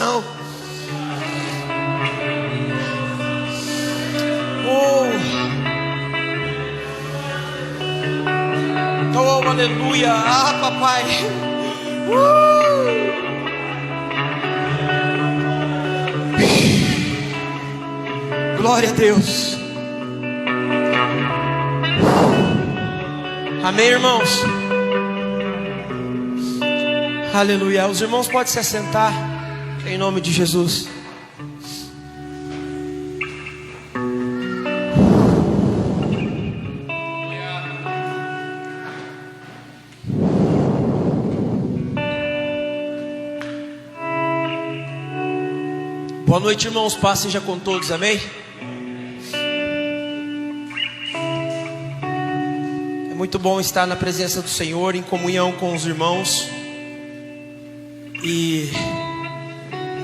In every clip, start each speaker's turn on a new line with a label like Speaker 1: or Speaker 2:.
Speaker 1: coração. Oh, aleluia. Ah, papai. Glória a Deus. Amém, irmãos? Aleluia. Os irmãos podem se assentar em nome de Jesus. Boa noite, irmãos. Paz seja com todos, amém? É muito bom estar na presença do Senhor, em comunhão com os irmãos. E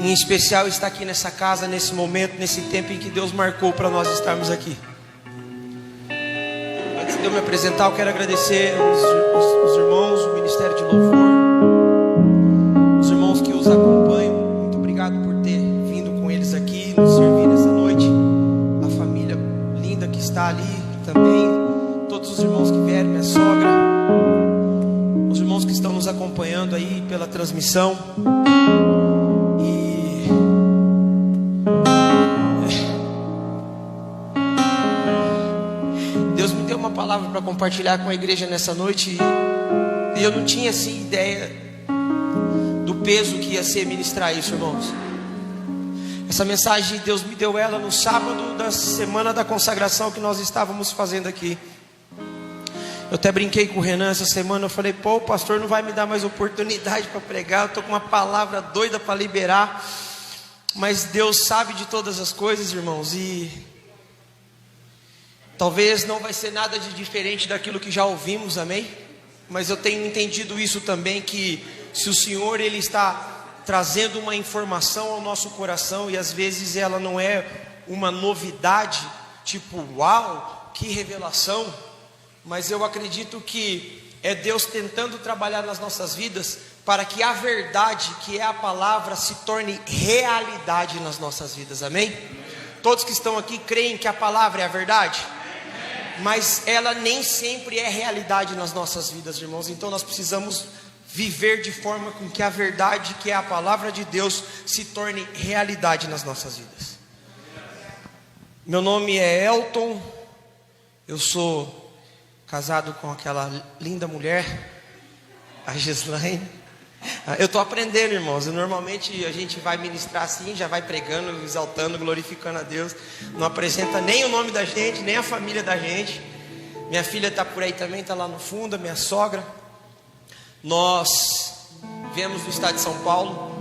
Speaker 1: em especial estar aqui nessa casa, nesse momento, nesse tempo em que Deus marcou para nós estarmos aqui. Antes de eu me apresentar, eu quero agradecer os irmãos, o Ministério de Louvor, os irmãos que os acompanham. Muito obrigado por ter vindo com eles aqui, nos servir nessa noite. A família linda que está ali também. Todos os irmãos que vieram, minha sogra, os irmãos que estão nos acompanhando aí pela transmissão. E Deus me deu uma palavra para compartilhar com a igreja nessa noite. E eu não tinha assim ideia do peso que ia ser ministrar isso, irmãos. Essa mensagem Deus me deu ela no sábado da semana da consagração que nós estávamos fazendo aqui. Eu até brinquei com o Renan essa semana. Eu falei, pô, o pastor não vai me dar mais oportunidade para pregar. Eu estou com uma palavra doida para liberar. Mas Deus sabe de todas as coisas, irmãos. E talvez não vai ser nada de diferente daquilo que já ouvimos, amém? Mas eu tenho entendido isso também, que se o Senhor Ele está trazendo uma informação ao nosso coração, e às vezes ela não é uma novidade, tipo, uau, que revelação. Mas eu acredito que é Deus tentando trabalhar nas nossas vidas para que a verdade, que é a palavra, se torne realidade nas nossas vidas, amém? Todos que estão aqui creem que a palavra é a verdade? Mas ela nem sempre é realidade nas nossas vidas, irmãos. Então nós precisamos viver de forma com que a verdade, que é a palavra de Deus, se torne realidade nas nossas vidas. Meu nome é Elton. Eu sou casado com aquela linda mulher, a Gislaine. Eu estou aprendendo, irmãos. Normalmente a gente vai ministrar assim, já vai pregando, exaltando, glorificando a Deus. Não apresenta nem o nome da gente, nem a família da gente. Minha filha está por aí também, está lá no fundo, a minha sogra. Nós viemos do estado de São Paulo.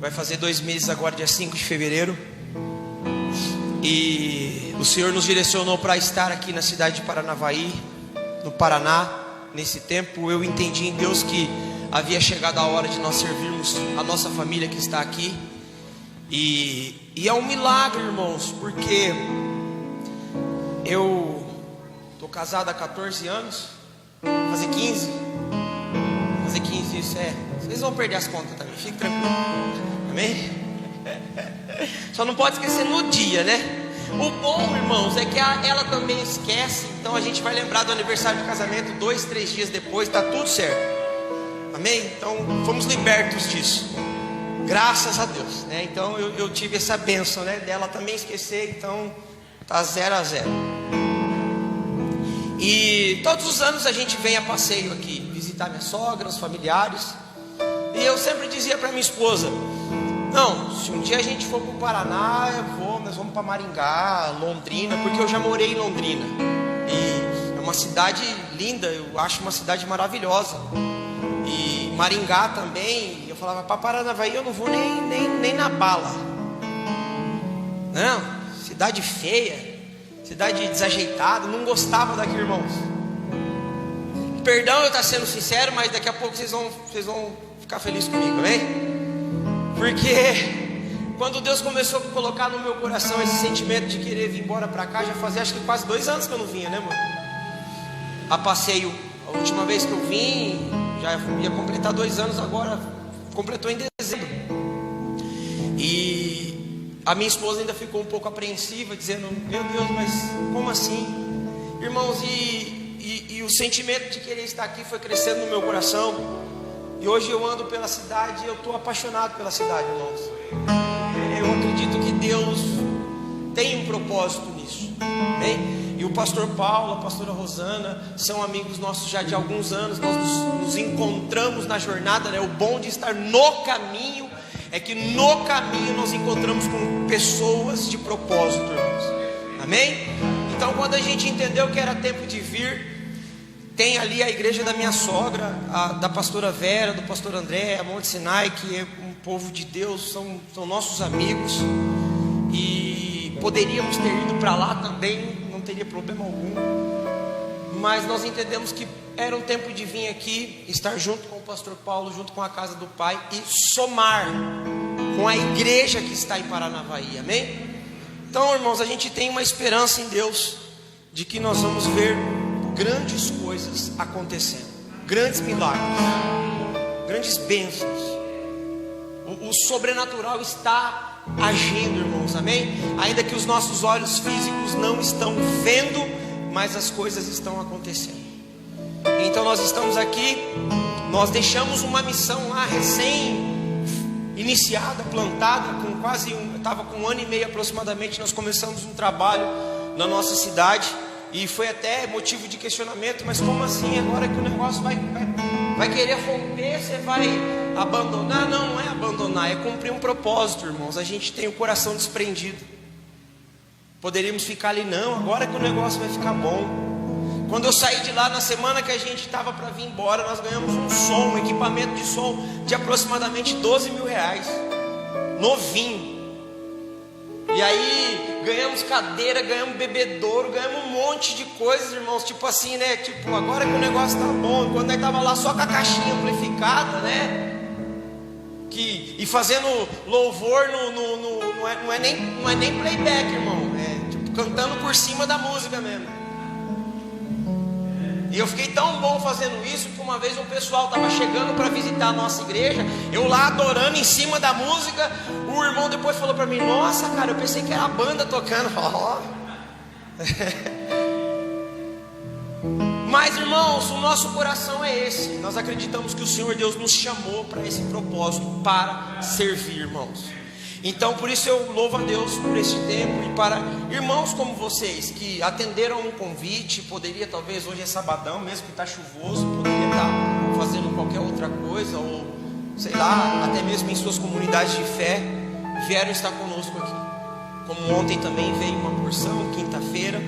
Speaker 1: Vai fazer 2 meses agora, dia 5 de fevereiro. E o Senhor nos direcionou para estar aqui na cidade de Paranavaí, no Paraná. Nesse tempo eu entendi em Deus que havia chegado a hora de nós servirmos a nossa família que está aqui. E é um milagre, irmãos, porque eu estou casado há 14 anos, fazer 15, isso é. Vocês vão perder as contas também, fique tranquilo, amém? Só não pode esquecer no dia, né? O bom, irmãos, é que ela também esquece. Então a gente vai lembrar do aniversário de casamento 2, 3 dias depois, está tudo certo, amém? Então fomos libertos disso, graças a Deus, né? Então eu tive essa bênção, né? Dela também esquecer, então tá 0 a 0. E todos os anos a gente vem a passeio aqui, visitar minha sogra, os familiares. E eu sempre dizia para minha esposa, não, se um dia a gente for para o Paraná, nós vamos para Maringá, Londrina, porque eu já morei em Londrina. E é uma cidade linda, eu acho uma cidade maravilhosa. E Maringá também, eu falava, para Paranavaí eu não vou nem na bala. Não, cidade feia, cidade desajeitada, não gostava daqui, irmãos. Perdão eu estar sendo sincero, mas daqui a pouco vocês vão ficar felizes comigo, amém? Porque quando Deus começou a colocar no meu coração esse sentimento de querer vir embora para cá, já fazia acho que quase 2 anos que eu não vinha, né, mano? A passeio, a última vez que eu vim, já ia completar 2 anos agora, completou em dezembro. a minha esposa ainda ficou um pouco apreensiva, dizendo: meu Deus, mas como assim? Irmãos, e o sentimento de querer estar aqui foi crescendo no meu coração. E hoje eu ando pela cidade e eu estou apaixonado pela cidade, irmãos. Eu acredito que Deus tem um propósito nisso, amém? E o pastor Paulo, a pastora Rosana são amigos nossos já de alguns anos. Nós nos encontramos na jornada, né? O bom de estar no caminho é que no caminho nós encontramos com pessoas de propósito, irmãos, amém? Então, quando a gente entendeu que era tempo de vir, tem ali a igreja da minha sogra, da pastora Vera, do pastor André, a Monte Sinai, que é um povo de Deus, são nossos amigos. E poderíamos ter ido para lá também, não teria problema algum. Mas nós entendemos que era um tempo de vir aqui, estar junto com o pastor Paulo, junto com a casa do Pai, e somar com a igreja que está em Paranavaí, amém? Então, irmãos, a gente tem uma esperança em Deus, de que nós vamos ver grandes coisas acontecendo, grandes milagres, grandes bênçãos. O sobrenatural está agindo, irmãos, amém? Ainda que os nossos olhos físicos não estão vendo, mas as coisas estão acontecendo. Então nós estamos aqui, nós deixamos uma missão lá recém-iniciada, plantada, estava com 1 ano e meio aproximadamente. Nós começamos um trabalho na nossa cidade, e foi até motivo de questionamento: mas como assim? Agora que o negócio vai querer romper, você vai abandonar? Não, não é abandonar, é cumprir um propósito, irmãos. A gente tem o coração desprendido. Poderíamos ficar ali: não, agora que o negócio vai ficar bom. Quando eu saí de lá, na semana que a gente estava para vir embora, nós ganhamos um equipamento de som de aproximadamente 12 mil reais, novinho. E aí ganhamos cadeira, ganhamos bebedouro, ganhamos um monte de coisas, irmãos. Tipo assim, né? Tipo, agora que o negócio tá bom. Quando nós estava lá só com a caixinha amplificada, né? E fazendo louvor não é nem playback, irmão. É tipo cantando por cima da música mesmo. E eu fiquei tão bom fazendo isso que uma vez um pessoal estava chegando para visitar a nossa igreja, eu lá adorando em cima da música. O irmão depois falou para mim: nossa, cara, eu pensei que era a banda tocando. Ó. Mas, irmãos, o nosso coração é esse. Nós acreditamos que o Senhor Deus nos chamou para esse propósito, para servir, irmãos. Então, por isso eu louvo a Deus por esse tempo, e para irmãos como vocês que atenderam um convite. Poderia, talvez, hoje é sabadão, mesmo que está chuvoso, poderia estar fazendo qualquer outra coisa, ou sei lá, até mesmo em suas comunidades de fé, vieram estar conosco aqui. Como ontem também veio uma porção, quinta-feira,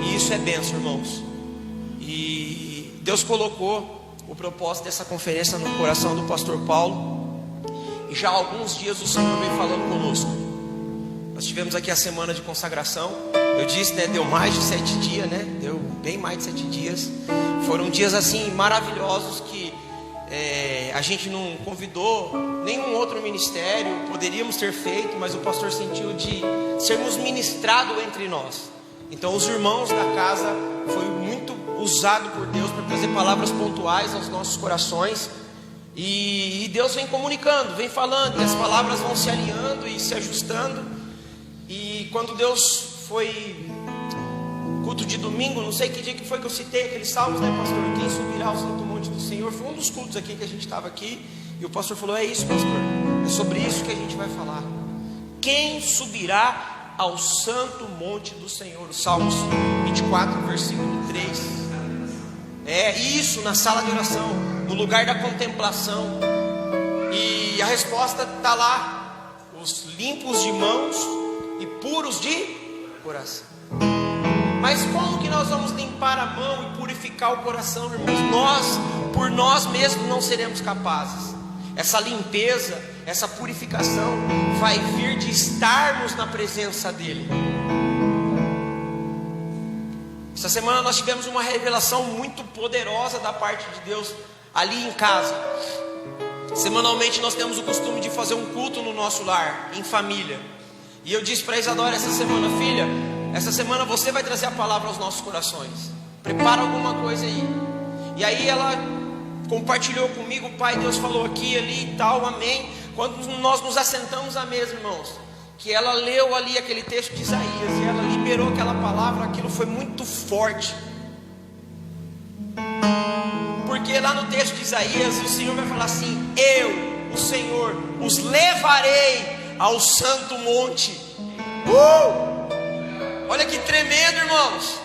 Speaker 1: e isso é bênção, irmãos. E Deus colocou o propósito dessa conferência no coração do pastor Paulo. E já há alguns dias o Senhor vem falando conosco. Nós tivemos aqui a semana de consagração. Eu disse, né? Deu mais de 7 dias, né? Deu bem mais de 7 dias. Foram dias assim maravilhosos que a gente não convidou nenhum outro ministério. Poderíamos ter feito, mas o pastor sentiu de sermos ministrados entre nós. Então os irmãos da casa foi muito usado por Deus para trazer palavras pontuais aos nossos corações. E Deus vem comunicando, vem falando, e as palavras vão se alinhando e se ajustando. E quando Deus foi culto de domingo, não sei que dia que foi que eu citei aqueles salmos, né, pastor? Quem subirá ao santo monte do Senhor? Foi um dos cultos aqui que a gente estava aqui. E o pastor falou: é isso, pastor, é sobre isso que a gente vai falar. Quem subirá ao santo monte do Senhor? Os Salmos 24, versículo 3. É isso, na sala de oração, no lugar da contemplação. E a resposta está lá: os limpos de mãos e puros de coração. Mas como que nós vamos limpar a mão e purificar o coração, irmãos? Por nós mesmos não seremos capazes. Essa limpeza, essa purificação vai vir de estarmos na presença dEle. Essa semana nós tivemos uma revelação muito poderosa da parte de Deus ali em casa. Semanalmente nós temos o costume de fazer um culto no nosso lar, em família. E eu disse para a Isadora essa semana: filha, essa semana você vai trazer a palavra aos nossos corações. Prepara alguma coisa aí. E aí ela compartilhou comigo: Pai, Deus falou aqui, ali e tal, amém. Quando nós nos assentamos à mesa, irmãos, que ela leu ali aquele texto de Isaías e ela liberou aquela palavra, aquilo foi muito forte. Porque lá no texto de Isaías o Senhor vai falar assim: eu, o Senhor, os levarei ao santo monte. Olha que tremendo, irmãos.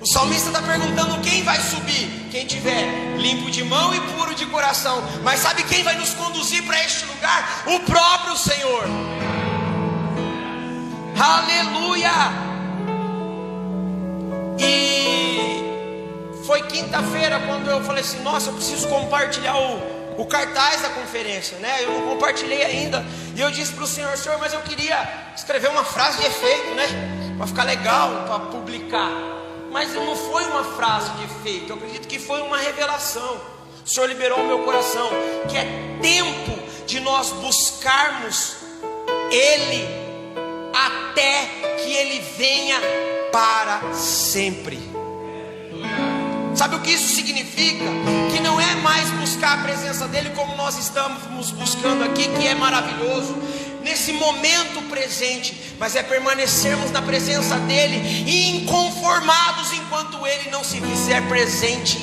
Speaker 1: O salmista está perguntando quem vai subir. Quem tiver limpo de mão e puro de coração. Mas sabe quem vai nos conduzir para este lugar? O próprio Senhor. Aleluia. E foi quinta-feira quando eu falei assim: nossa, eu preciso compartilhar o cartaz da conferência, né? Eu não compartilhei ainda. E eu disse para o Senhor: Senhor, mas eu queria escrever uma frase de efeito, né? Para ficar legal, para publicar. Mas não foi uma frase de efeito, eu acredito que foi uma revelação. O Senhor liberou o meu coração, que é tempo de nós buscarmos Ele, até que Ele venha para sempre. Sabe o que isso significa? Que não é mais buscar a presença dEle como nós estamos buscando aqui, que é maravilhoso, nesse momento presente, mas é permanecermos na presença dEle e inconformados enquanto Ele não se fizer presente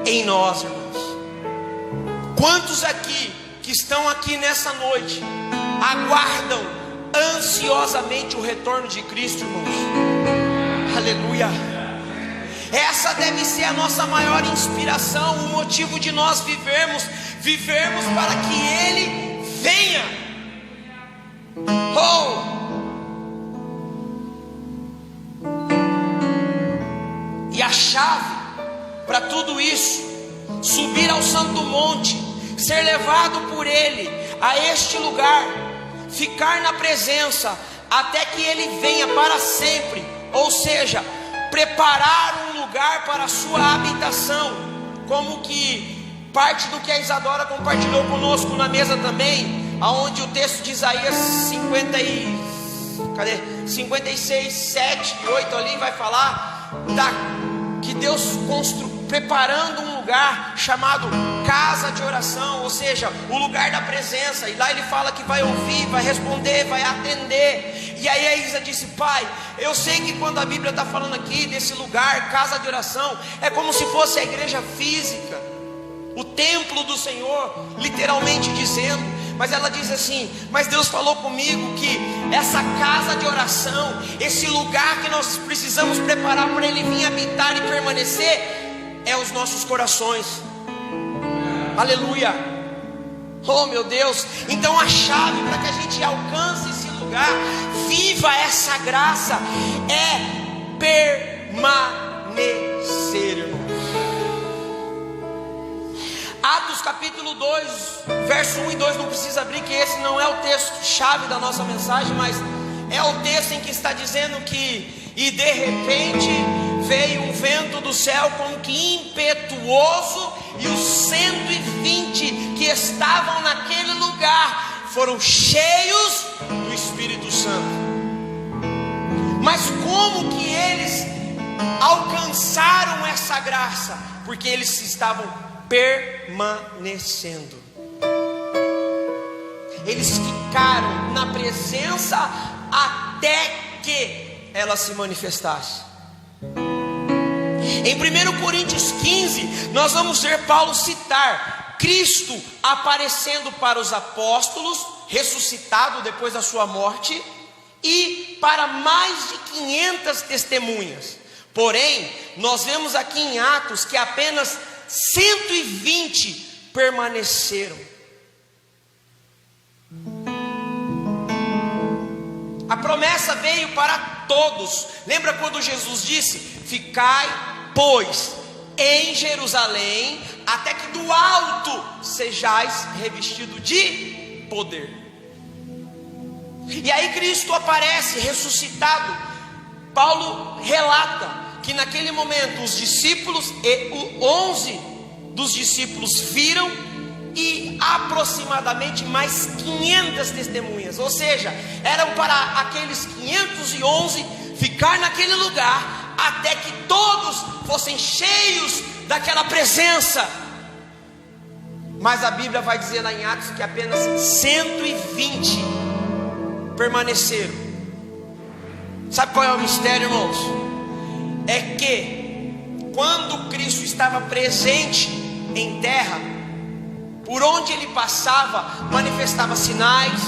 Speaker 1: em nós, irmãos. Quantos aqui que estão aqui nessa noite aguardam ansiosamente o retorno de Cristo, irmãos? Aleluia. Essa deve ser a nossa maior inspiração, o motivo de nós vivermos para que Ele venha. E a chave para tudo isso, subir ao santo monte, ser levado por Ele a este lugar, ficar na presença até que Ele venha para sempre, ou seja, preparar um lugar para a sua habitação, como que parte do que a Isadora compartilhou conosco na mesa também, aonde o texto de Isaías 56, 7 e 8 ali vai falar que Deus preparando um lugar chamado casa de oração, ou seja, o lugar da presença. E lá ele fala que vai ouvir, vai responder, vai atender. E aí a Isa disse: pai, eu sei que quando a Bíblia está falando aqui desse lugar, casa de oração, é como se fosse a igreja física, o templo do Senhor, literalmente dizendo. Mas ela diz assim: mas Deus falou comigo que essa casa de oração, esse lugar que nós precisamos preparar para Ele vir habitar e permanecer, é os nossos corações. Aleluia. Oh meu Deus. Então a chave para que a gente alcance esse lugar, viva essa graça, é permanecer, irmão. Atos capítulo 2, verso 1 e 2, não precisa abrir, que esse não é o texto chave da nossa mensagem, mas é o texto em que está dizendo que, e de repente veio um vento do céu como que impetuoso, e os 120 que estavam naquele lugar foram cheios do Espírito Santo. Mas como que eles alcançaram essa graça? Porque eles estavam permanecendo. Eles ficaram na presença até que ela se manifestasse. Em 1 Coríntios 15, nós vamos ver Paulo citar Cristo aparecendo para os apóstolos, ressuscitado depois da sua morte, e para mais de 500 testemunhas. Porém, nós vemos aqui em Atos que apenas 120 permaneceram. A promessa veio para todos. Lembra quando Jesus disse: ficai, pois, em Jerusalém, até que do alto sejais revestido de poder. E aí Cristo aparece ressuscitado. Paulo relata que naquele momento os discípulos e 11 dos discípulos viram, e aproximadamente mais 500 testemunhas, ou seja, eram para aqueles 511 ficar naquele lugar até que todos fossem cheios daquela presença. Mas a Bíblia vai dizer lá em Atos que apenas 120 permaneceram. Sabe qual é o mistério, irmãos? É que quando Cristo estava presente em terra, por onde ele passava, manifestava sinais,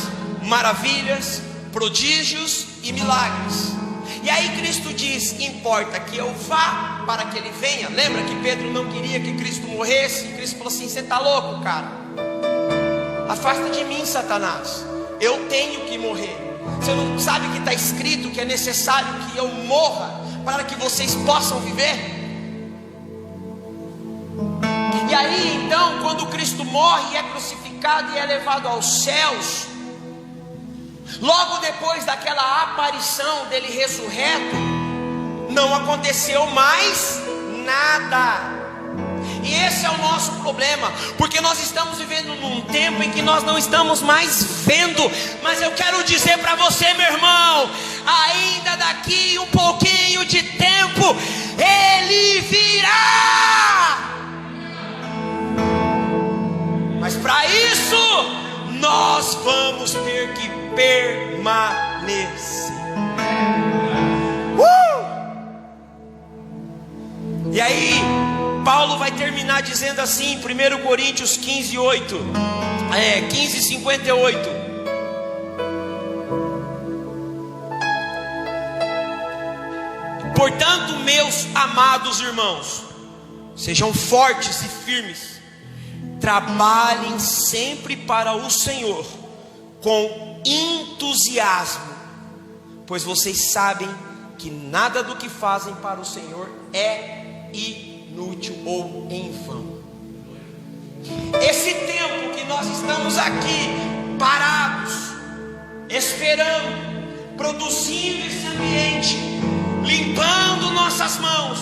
Speaker 1: maravilhas, prodígios e milagres. E aí Cristo diz: importa que eu vá para que ele venha. Lembra que Pedro não queria que Cristo morresse? E Cristo falou assim: você está louco, cara? Afasta de mim, Satanás. Eu tenho que morrer. Você não sabe que está escrito que é necessário que eu morra para que vocês possam viver? E aí então, quando Cristo morre e é crucificado e é levado aos céus, logo depois daquela aparição dele ressurreto, não aconteceu mais nada. E esse é o nosso problema, porque nós estamos vivendo num tempo em que nós não estamos mais vendo. Mas eu quero dizer para você, meu irmão, ainda daqui um pouquinho de tempo ele virá. Mas para isso nós vamos ter que permanecer. E aí Paulo vai terminar dizendo assim, 1 Coríntios 15:58. Portanto, meus amados irmãos, sejam fortes e firmes, trabalhem sempre para o Senhor com entusiasmo, pois vocês sabem que nada do que fazem para o Senhor é inútil ou em vão. Esse tempo que nós estamos aqui parados, esperando, produzindo esse ambiente, limpando nossas mãos,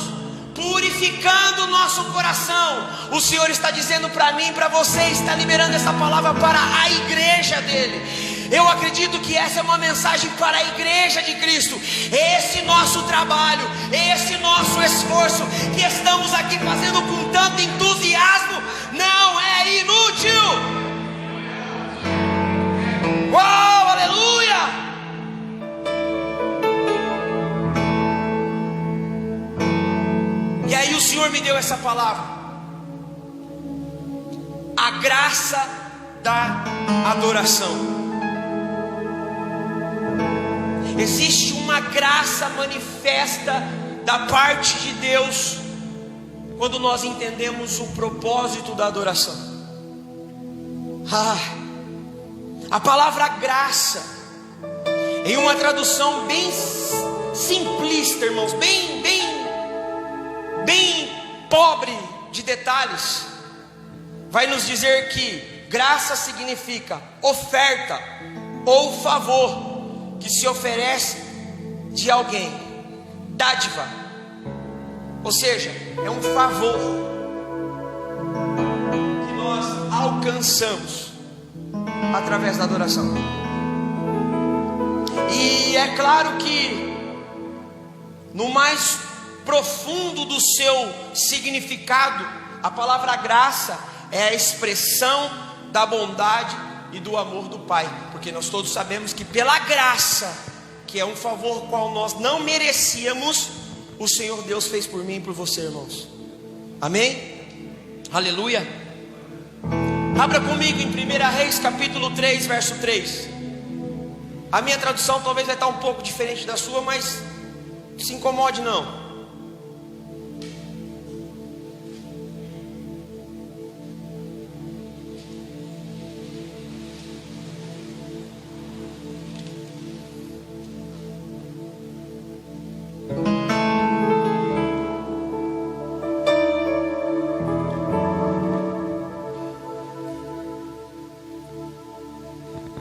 Speaker 1: purificando o nosso coração, o Senhor está dizendo para mim e para você, está liberando essa palavra para a igreja dele. Eu acredito que essa é uma mensagem para a igreja de Cristo. Esse nosso trabalho, esse nosso esforço que estamos aqui fazendo com tanto entusiasmo, não é inútil. Uau, aleluia! E aí o Senhor me deu essa palavra: a graça da adoração. Existe uma graça manifesta da parte de Deus quando nós entendemos o propósito da adoração. A palavra graça, em uma tradução bem simplista, irmãos, bem pobre de detalhes, vai nos dizer que graça significa oferta ou favor que se oferece de alguém, dádiva, ou seja, é um favor que nós alcançamos através da adoração. E é claro que no mais profundo do seu significado, a palavra graça é a expressão da bondade e do amor do Pai, porque nós todos sabemos que pela graça, que é um favor qual nós não merecíamos, o Senhor Deus fez por mim e por você, irmãos. Amém? Aleluia. Abra comigo em 1 Reis capítulo 3, verso 3. A minha tradução talvez vai estar um pouco diferente da sua, mas não se incomode não.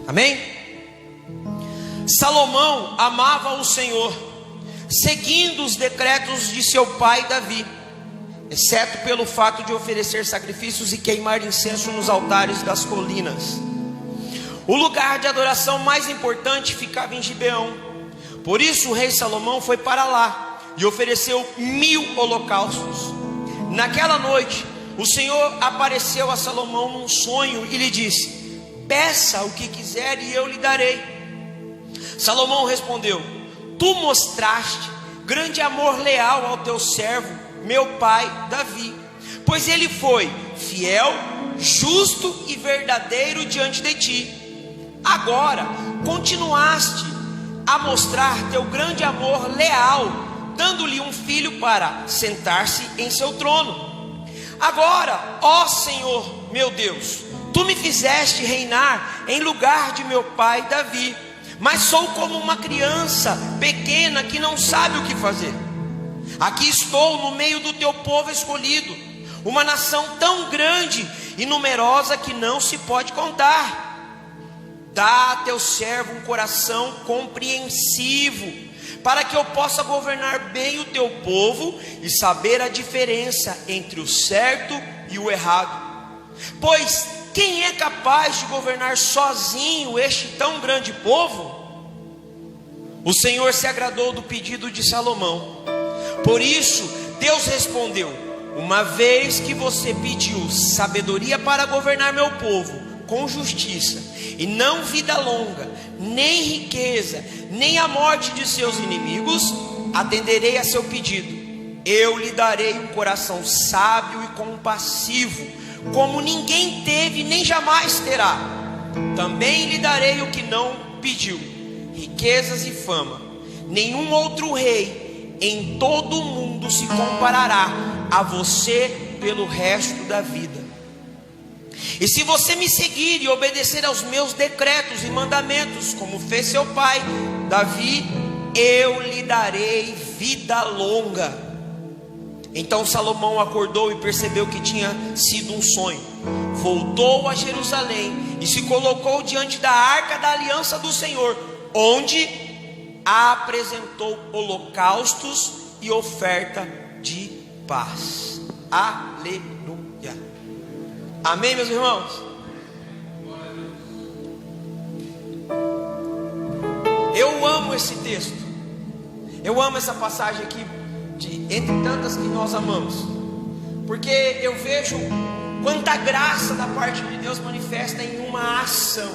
Speaker 1: Amém? Salomão amava o Senhor, seguindo os decretos de seu pai Davi, exceto pelo fato de oferecer sacrifícios e queimar incenso nos altares das colinas. O lugar de adoração mais importante ficava em Gibeão. Por isso o rei Salomão foi para lá e ofereceu 1000 holocaustos. Naquela noite o Senhor apareceu a Salomão num sonho e lhe disse: peça o que quiser e eu lhe darei. Salomão respondeu: tu mostraste grande amor leal ao teu servo, meu pai Davi, pois ele foi fiel, justo e verdadeiro diante de ti. Agora continuaste a mostrar teu grande amor leal, dando-lhe um filho para sentar-se em seu trono. Agora, ó Senhor meu Deus, tu me fizeste reinar em lugar de meu pai Davi, mas sou como uma criança pequena que não sabe o que fazer. Aqui estou no meio do teu povo escolhido, uma nação tão grande e numerosa que não se pode contar. Dá a teu servo um coração compreensivo, para que eu possa governar bem o teu povo e saber a diferença entre o certo e o errado. Pois quem é capaz de governar sozinho este tão grande povo? O Senhor se agradou do pedido de Salomão. Por isso Deus respondeu: uma vez que você pediu sabedoria para governar meu povo com justiça, e não vida longa, nem riqueza, nem a morte de seus inimigos, atenderei a seu pedido. Eu lhe darei um coração sábio e compassivo, como ninguém teve nem jamais terá. Também lhe darei o que não pediu, riquezas e fama. Nenhum outro rei em todo o mundo se comparará a você pelo resto da vida. E se você me seguir e obedecer aos meus decretos e mandamentos, como fez seu pai Davi, eu lhe darei vida longa. Então Salomão acordou e percebeu que tinha sido um sonho. Voltou a Jerusalém e se colocou diante da arca da aliança do Senhor, onde apresentou holocaustos e oferta de paz. Aleluia. Amém, meus irmãos? Eu amo esse texto. Eu amo essa passagem aqui, entre tantas que nós amamos, porque eu vejo quanta graça da parte de Deus manifesta em uma ação,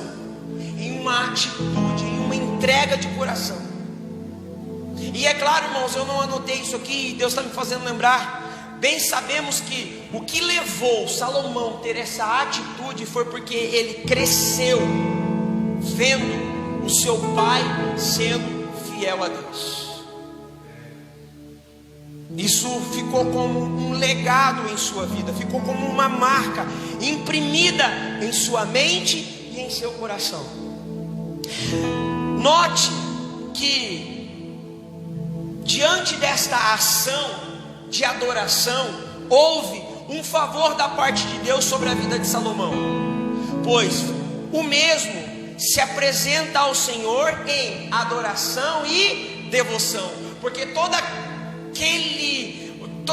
Speaker 1: em uma atitude, em uma entrega de coração. E é claro, irmãos, eu não anotei isso aqui, Deus está me fazendo lembrar. Bem sabemos que o que levou Salomão a ter essa atitude foi porque ele cresceu vendo o seu pai sendo fiel a Deus. Isso ficou como um legado em sua vida, ficou como uma marca imprimida em sua mente e em seu coração. Note que diante desta ação de adoração, houve um favor da parte de Deus sobre a vida de Salomão, pois o mesmo se apresenta ao Senhor em adoração e devoção, porque toda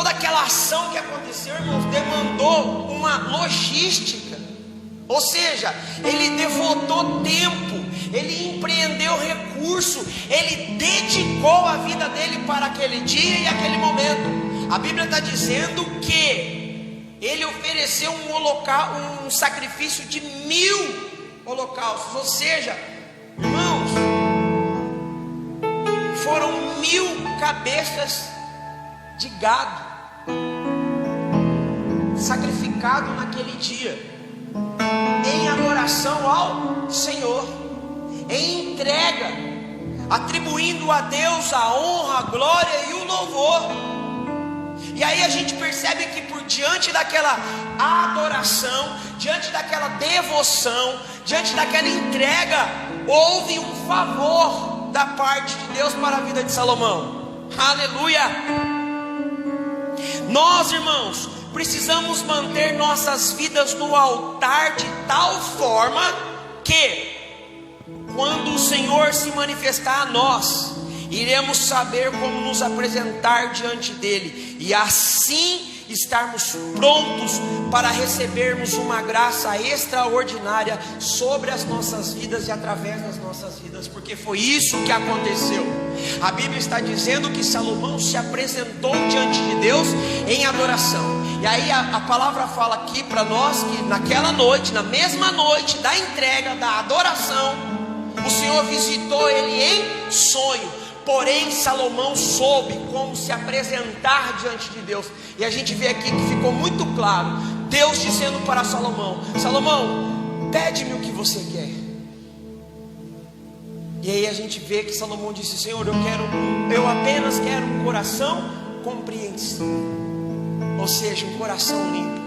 Speaker 1: aquela ação que aconteceu, irmãos, demandou uma logística, ou seja, ele devotou tempo, ele empreendeu recurso, ele dedicou a vida dele para aquele dia e aquele momento. A Bíblia está dizendo que ele ofereceu um sacrifício de 1000 holocaustos, ou seja, irmãos, foram 1000 cabeças de gado sacrificado naquele dia, em adoração ao Senhor, em entrega, atribuindo a Deus a honra, a glória e o louvor. E aí a gente percebe que por diante daquela adoração, diante daquela devoção, diante daquela entrega, houve um favor da parte de Deus para a vida de Salomão. Aleluia! Nós, irmãos, precisamos manter nossas vidas no altar de tal forma que, quando o Senhor se manifestar a nós, iremos saber como nos apresentar diante dele, e assim estarmos prontos para recebermos uma graça extraordinária sobre as nossas vidas e através das nossas vidas, porque foi isso que aconteceu. A Bíblia está dizendo que Salomão se apresentou diante de Deus em adoração, e aí a palavra fala aqui para nós que naquela noite, na mesma noite da entrega, da adoração, O Senhor visitou ele em sonho. Porém Salomão soube como se apresentar diante de Deus. E a gente vê aqui que ficou muito claro, Deus dizendo para Salomão: Salomão, pede-me o que você quer. E aí a gente vê que Salomão disse: Senhor, eu apenas quero um coração compreensivo, ou seja, um coração limpo,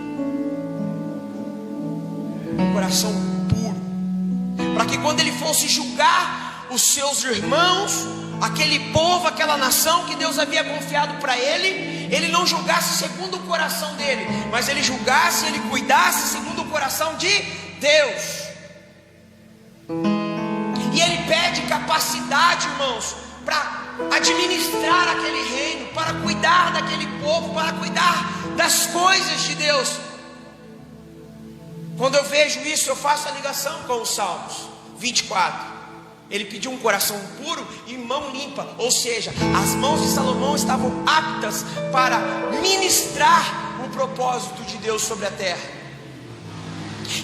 Speaker 1: um coração puro, para que quando ele fosse julgar os seus irmãos, aquele povo, aquela nação que Deus havia confiado para ele, ele não julgasse segundo o coração dele, mas ele julgasse, ele cuidasse segundo o coração de Deus. E ele pede capacidade, irmãos, para administrar aquele reino, para cuidar daquele povo, para cuidar das coisas de Deus. Quando eu vejo isso, eu faço a ligação com os Salmos 24. Ele pediu um coração puro e mão limpa, ou seja, as mãos de Salomão estavam aptas para ministrar o propósito de Deus sobre a terra.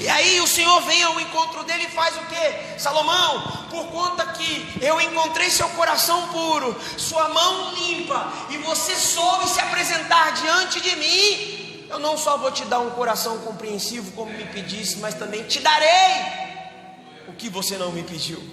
Speaker 1: E aí o Senhor vem ao encontro dele e faz o que? Salomão, por conta que eu encontrei seu coração puro, sua mão limpa, e você soube se apresentar diante de mim, eu não só vou te dar um coração compreensivo como me pedisse, mas também te darei o que você não me pediu.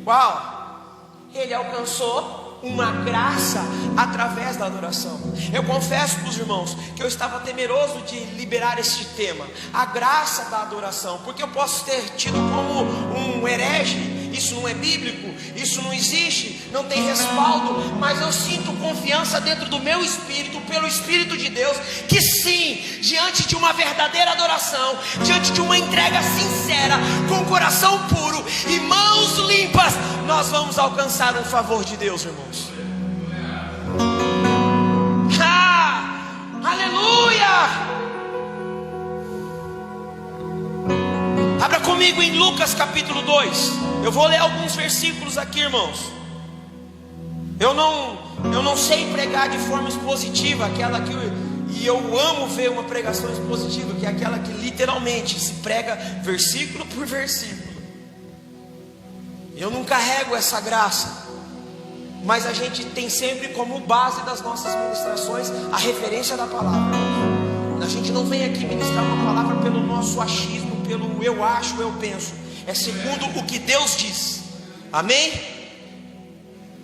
Speaker 1: Uau! Ele alcançou uma graça através da adoração. Eu confesso para os irmãos que eu estava temeroso de liberar este tema, a graça da adoração, porque eu posso ter tido como um herege: isso não é bíblico, isso não existe, não tem respaldo. Mas eu sinto confiança dentro do meu espírito, pelo Espírito de Deus, que sim, diante de uma verdadeira adoração, diante de uma entrega sincera, com coração puro e mãos limpas, nós vamos alcançar um favor de Deus, irmãos. Aleluia! Abra comigo em Lucas capítulo 2. Eu vou ler alguns versículos aqui, irmãos. Eu não sei pregar de forma expositiva, aquela que e eu amo ver uma pregação expositiva, que é aquela que literalmente se prega versículo por versículo. Eu não carrego essa graça, mas a gente tem sempre como base das nossas ministrações a referência da palavra. A gente não vem aqui ministrar uma palavra pelo nosso achismo, pelo eu acho, eu penso. É segundo o que Deus diz. Amém?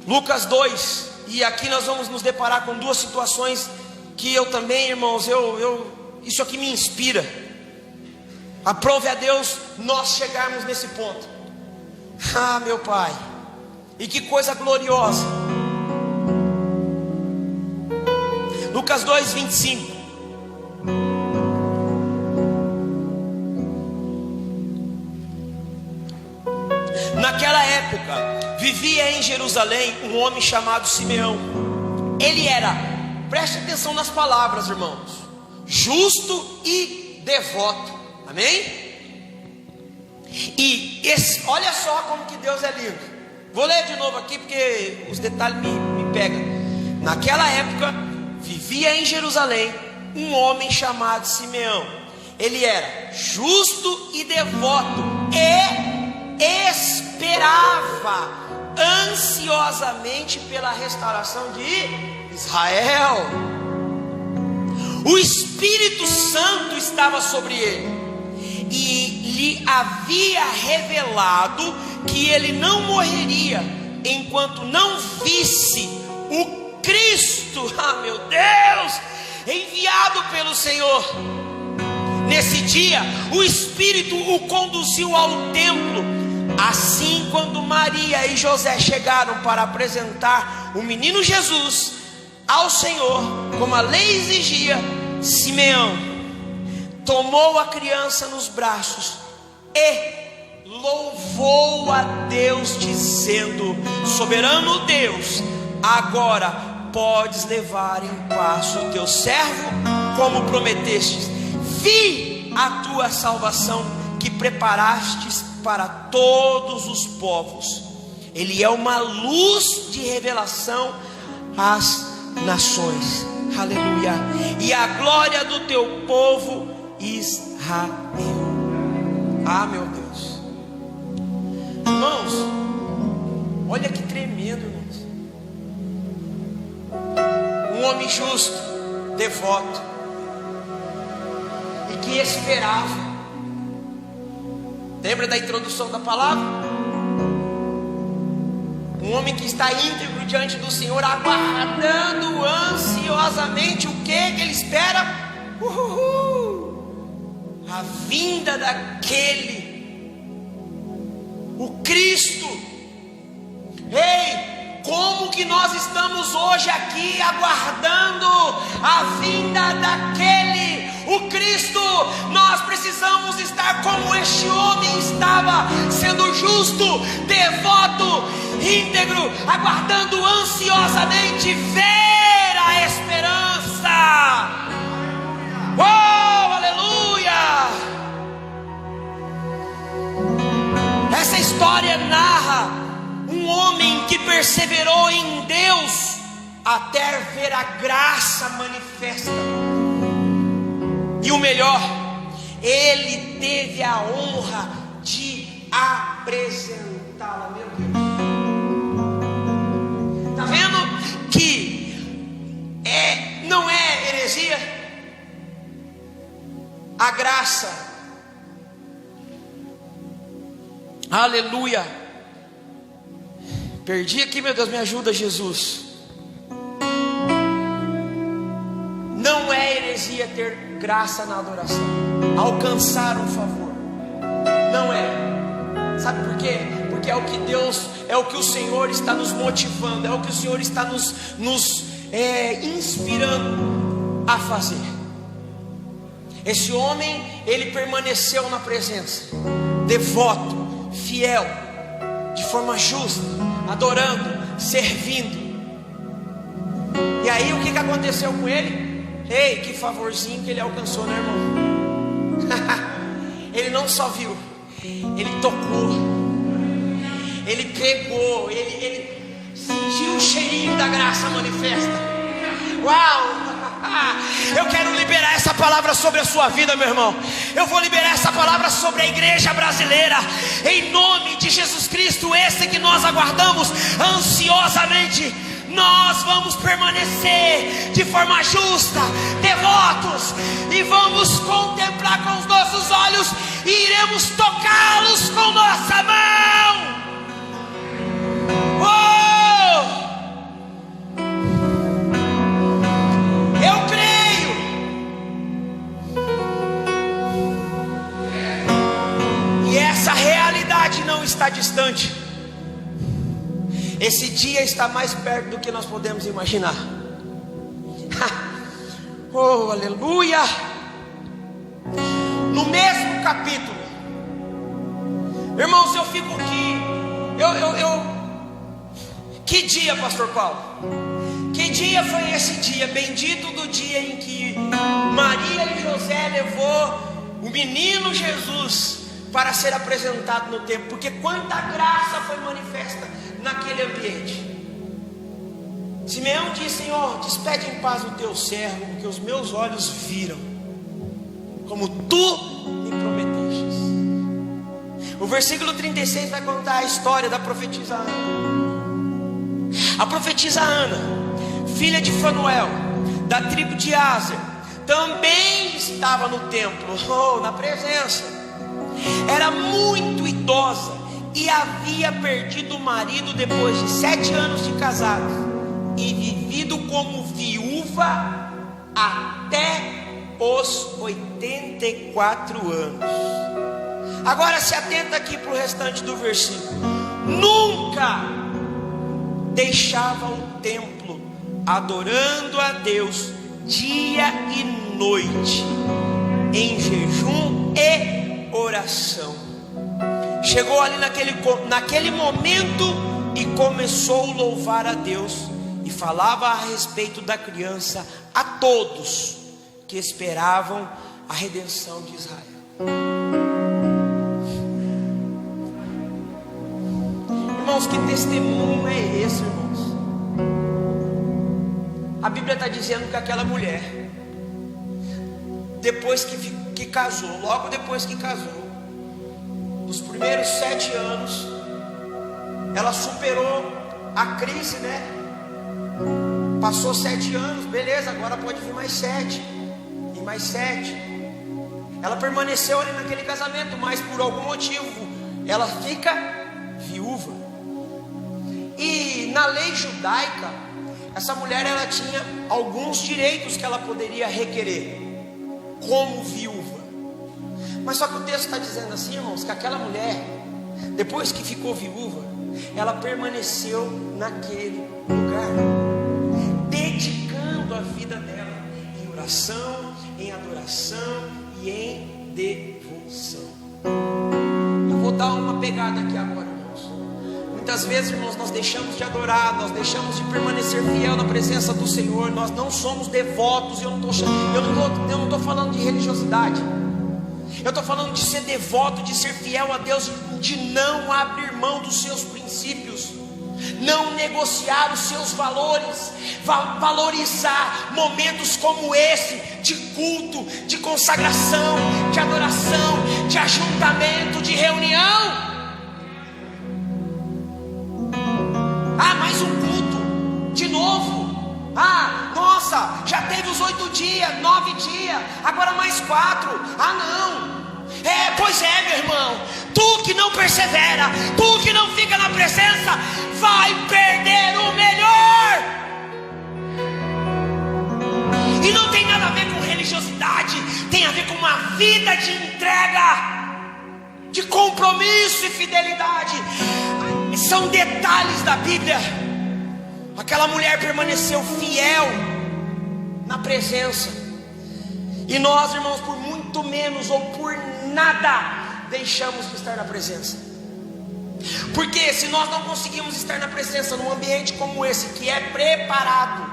Speaker 1: Lucas 2. E aqui nós vamos nos deparar com duas situações que eu também, irmãos, isso aqui me inspira. Aprove a Deus nós chegarmos nesse ponto. Ah, meu Pai, e que coisa gloriosa. Lucas 2, 25. Naquela época vivia em Jerusalém um homem chamado Simeão. Ele era, preste atenção nas palavras, irmãos, justo e devoto. Amém? E olha só como que Deus é lindo. Vou ler de novo aqui porque os detalhes me pegam. Naquela época vivia em Jerusalém um homem chamado Simeão. Ele era justo e devoto e esperava ansiosamente pela restauração de Israel. O Espírito Santo estava sobre ele e lhe havia revelado que ele não morreria enquanto não visse o Cristo, meu Deus, enviado pelo Senhor. Nesse dia o Espírito o conduziu ao templo. Assim, quando Maria e José chegaram para apresentar o menino Jesus ao Senhor, como a lei exigia, Simeão tomou a criança nos braços e louvou a Deus, dizendo: soberano Deus, agora podes levar em paz o teu servo, como prometestes. Vi a tua salvação que preparastes para todos os povos. Ele é uma luz de revelação às nações. Aleluia. E a glória do teu povo Israel. Ah, meu Deus. Irmãos, olha que tremendo, irmãos. Um homem justo, devoto, e que esperava. Lembra da introdução da palavra? Um homem que está íntegro diante do Senhor, aguardando ansiosamente o que ele espera? A vinda daquele, o Cristo. Ei, como que nós estamos hoje aqui aguardando a vinda daquele, o Cristo? Nós precisamos estar como este homem estava, sendo justo, devoto, íntegro, aguardando ansiosamente ver a esperança. Oh, aleluia! Essa história narra um homem que perseverou em Deus até ver a graça manifesta. E o melhor, ele teve a honra de apresentá-la. Meu Deus, está vendo que não é heresia? A graça, aleluia. Perdi aqui, meu Deus, me ajuda, Jesus. Não é heresia ter graça na adoração, alcançar um favor. Não é. Sabe por quê? Porque é o que Deus, é o que o Senhor está nos motivando, é o que o Senhor está nos inspirando a fazer. Esse homem, ele permaneceu na presença, devoto, fiel, de forma justa, adorando, servindo. E aí o que aconteceu com ele? Ei, que favorzinho que ele alcançou, né, irmão? Ele não só viu, ele tocou, ele pegou, ele sentiu o cheirinho da graça manifesta. Uau! Eu quero liberar essa palavra sobre a sua vida, meu irmão. Eu vou liberar essa palavra sobre a igreja brasileira, em nome de Jesus Cristo, esse que nós aguardamos ansiosamente. Nós vamos permanecer de forma justa, devotos, e vamos contemplar com os nossos olhos, e iremos tocá-los com nossa mão. Oh! Eu creio. E essa realidade não está distante. Esse dia está mais perto do que nós podemos imaginar. Oh, aleluia! No mesmo capítulo, irmãos, eu fico aqui. Que dia, pastor Paulo? Que dia foi esse dia? Bendito do dia em que Maria e José levou o menino Jesus para ser apresentado no templo. Porque quanta graça foi manifesta naquele ambiente. Simeão disse: Senhor, despede em paz o teu servo, porque os meus olhos viram como tu me prometestes. O versículo 36 vai contar a história da profetisa Ana. A profetisa Ana, filha de Fanuel, da tribo de Aser, também estava no templo, na presença. Era muito idosa e havia perdido o marido depois de 7 anos de casado, e vivido como viúva até os 84 anos. Agora se atenta aqui para o restante do versículo. Nunca deixava o templo, adorando a Deus dia e noite, em jejum e oração. Chegou ali naquele momento e começou a louvar a Deus, e falava a respeito da criança a todos que esperavam a redenção de Israel. Irmãos, que testemunho é esse, irmãos? A Bíblia está dizendo que aquela mulher, depois que casou, logo depois que casou, nos primeiros 7 anos, ela superou a crise, né? Passou 7 anos, beleza, agora pode vir mais 7 e mais 7. Ela permaneceu ali naquele casamento, mas por algum motivo ela fica viúva. E na lei judaica, essa mulher ela tinha alguns direitos que ela poderia requerer como viúva. Mas só que o texto está dizendo assim, irmãos, que aquela mulher, depois que ficou viúva, ela permaneceu naquele lugar, dedicando a vida dela em oração, em adoração e em devoção. Eu vou dar uma pegada aqui agora, irmãos. Muitas vezes, irmãos, nós deixamos de adorar, nós deixamos de permanecer fiel na presença do Senhor. Nós não somos devotos. Eu não estou falando de religiosidade. Eu estou falando de ser devoto, de ser fiel a Deus, de não abrir mão dos seus princípios, não negociar os seus valores, valorizar momentos como esse, de culto, de consagração, de adoração, de ajuntamento, de reunião. Ah, mais um culto, de novo. Ah, nossa, já teve os 8 dias, 9 dias, agora mais 4. Ah, não. Pois é, meu irmão, tu que não persevera, tu que não fica na presença, vai perder o melhor. E não tem nada a ver com religiosidade, tem a ver com uma vida de entrega, de compromisso e fidelidade. São detalhes da Bíblia. Aquela mulher permaneceu fiel na presença. E nós, irmãos, por muito menos ou por nada deixamos de estar na presença. Porque se nós não conseguimos estar na presença num ambiente como esse, que é preparado,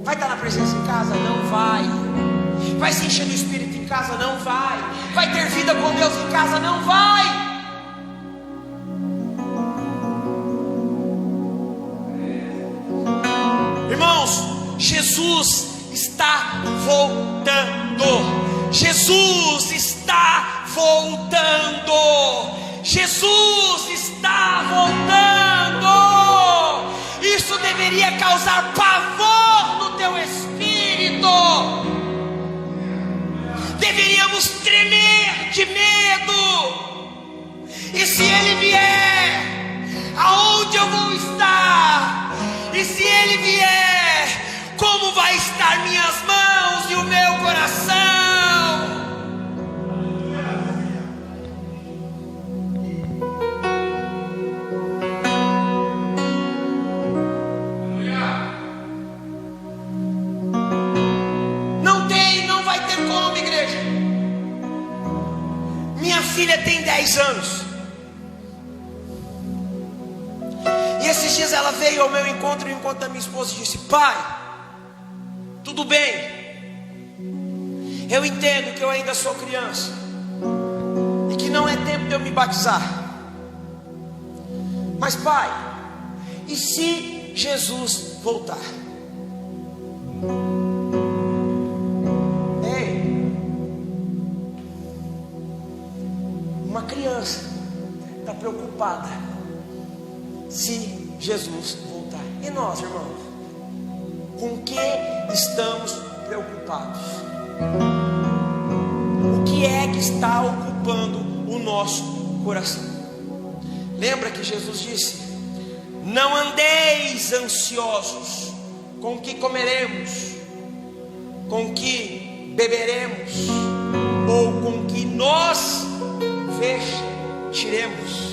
Speaker 1: vai estar na presença em casa? Não vai. Vai se encher do Espírito em casa? Não vai. Vai ter vida com Deus em casa? Não vai. Irmãos, Jesus está voltando. Jesus está voltando. Jesus está voltando. Isso deveria causar pavor no teu espírito. Deveríamos tremer de medo. E se Ele vier, aonde eu vou estar? E se Ele vier, como vai estar minhas mãos e o meu coração? Não vai ter como, igreja. Minha filha tem 10 anos. E esses dias ela veio ao meu encontro, o encontro da minha esposa, e disse: pai, tudo bem, eu entendo que eu ainda sou criança e que não é tempo de eu me batizar, mas pai, e se Jesus voltar? Ei, uma criança está preocupada se Jesus voltar. E nós, irmãos, com que estamos preocupados? O que é que está ocupando o nosso coração? Lembra que Jesus disse: não andeis ansiosos com o que comeremos, com o que beberemos, ou com o que nos vestiremos.